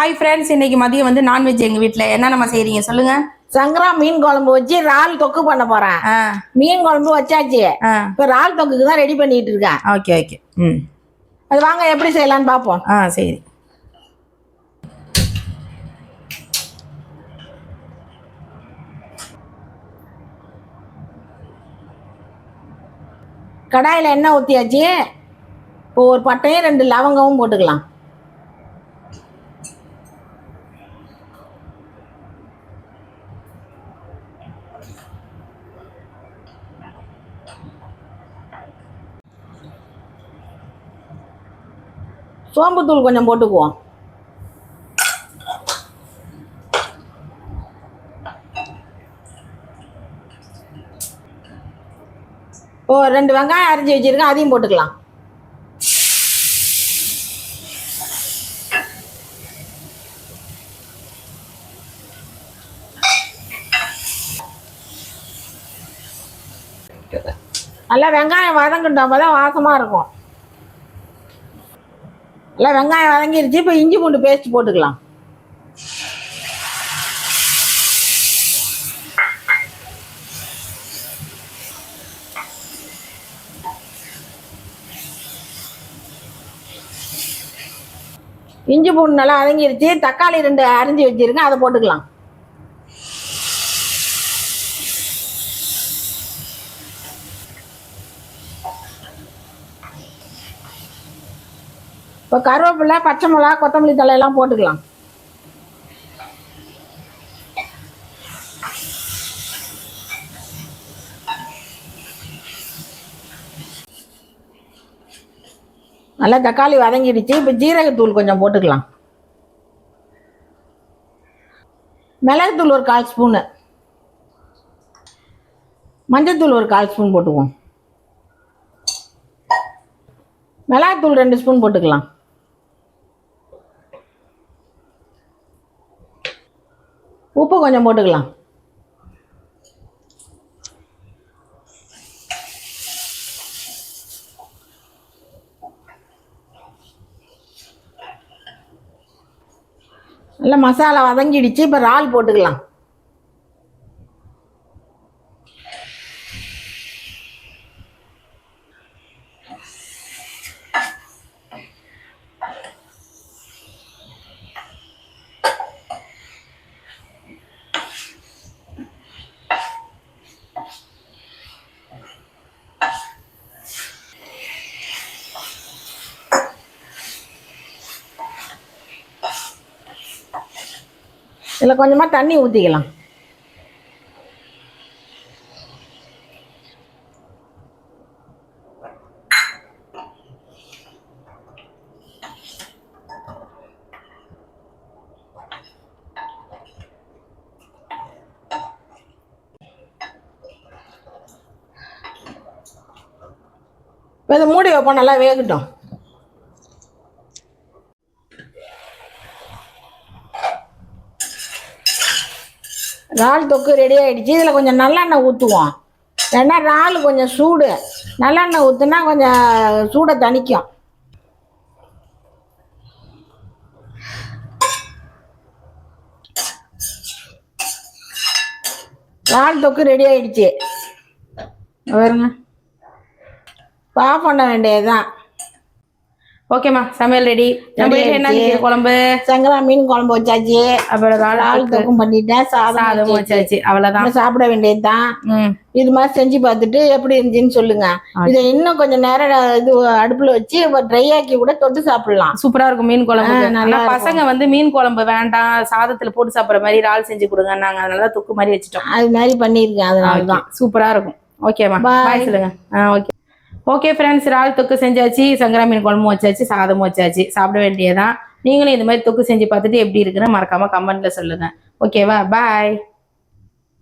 Hi friends, இன்னைக்கு மதியம் வந்து நான்வெஜ் எங்கள் வீட்டில். என்ன நம்ம செய்கிறீங்க சொல்லுங்கள். சங்கரா மீன் குழம்பு வச்சு இறால் தொக்கு பண்ண போகிறேன். மீன் குழம்பு வச்சாச்சு. இப்போ இறால் தொக்குக்கு தான் ரெடி பண்ணிட்டு இருக்கேன். Okay okay. அது வாங்க எப்படி செய்யலான்னு பார்ப்போம். சரி. கடாயில் எண்ணெய் ஊற்றியாச்சு. இப்போ ஒரு பட்டையும் 2 லவங்கமும் போட்டுக்கலாம். சோம்புத்தூள் கொஞ்சம் போட்டுக்குவோம். இப்போ 2 வெங்காயம் அரிஞ்சு வச்சிருக்கேன், அதையும் போட்டுக்கலாம். நல்லா வெங்காயம் வதங்கட்டும், அப்போதான் வாசமாக இருக்கும். நல்லா வெங்காயம் வதங்கிருச்சு. இப்போ இஞ்சி பூண்டு பேஸ்ட் போட்டுக்கலாம். இஞ்சி பூண்டு நல்லா வதங்கிருச்சு. தக்காளி 2 அரிஞ்சு வச்சிருக்கேன், அதை போட்டுக்கலாம். இப்போ கருவேப்பிலை, பச்சை மிளகா, கொத்தமல்லி தலையெல்லாம் போட்டுக்கலாம். நல்லா தக்காளி வதங்கிடுச்சு. இப்போ ஜீரகத்தூள் கொஞ்சம் போட்டுக்கலாம். மிளகுத்தூள் ஒரு 1/4 ஸ்பூனு, மஞ்சத்தூள் ஒரு 1/4 ஸ்பூன் போட்டுக்குவோம். மிளகாத்தூள் 2 ஸ்பூன் போட்டுக்கலாம். உப்பு கொஞ்சம் போட்டுக்கலாம். நல்லா மசாலா வதங்கிடுச்சு. இப்போ இறால் போட்டுக்கலாம். இதில் கொஞ்சமாக தண்ணி ஊற்றிக்கலாம். இப்போ இதை மூடி வைப்போம், நல்லா வேகட்டும். இறால் தொக்கு ரெடி ஆகிடுச்சு. இதில் கொஞ்சம் நல்லெண்ணெய் ஊற்றுவோம். ஏன்னா இறால் கொஞ்சம் சூடு. நல்லெண்ணெய் ஊற்றுனா கொஞ்சம் சூடை தணிக்கும். இறால் தொக்கு ரெடி ஆகிடுச்சு. வருங்க, ஆஃப் பண்ண வேண்டியதுதான். ஓகேம்மா, சமையல் ரெடி. என்ன குழம்பு? சங்கரா மீன் குழம்பு வச்சாச்சு. அப்புறம் இறால் தொக்கும் பண்ணிட்டேன், சாதம் வச்சாச்சு. அவ்வளோதான், சாப்பிட வேண்டியதுதான். இது மாதிரி செஞ்சு பார்த்துட்டு எப்படி இருந்துச்சுன்னு சொல்லுங்க. இதை இன்னும் கொஞ்சம் நேரம் இது அடுப்புல வச்சு ட்ரை ஆக்கி கூட தொட்டு சாப்பிடலாம். சூப்பரா இருக்கும் மீன் குழம்பு. நல்லா பசங்க வந்து மீன் குழம்பு வேண்டாம், சாதத்துல போட்டு சாப்பிட்ற மாதிரி இறால் செஞ்சு கொடுங்க, நாங்க அதனால தொக்கு மாதிரி வச்சுட்டோம். அது மாதிரி பண்ணியிருக்கேன், அதனாலதான் சூப்பரா இருக்கும். ஓகேம்மா, பாய் சொல்லுங்க. ஓகே ஓகே ஃப்ரெண்ட்ஸ், இறால் தொக்கு செஞ்சாச்சு, சங்கரா மீன் குழம்பு வச்சாச்சு, சாதமும் வச்சாச்சு. சாப்பிட வேண்டியதான். நீங்களும் இந்த மாதிரி தொக்கு செஞ்சு பார்த்துட்டு எப்படி இருக்குன்னு மறக்காம கமெண்ட்ல சொல்லுங்க. ஓகேவா? பாய்.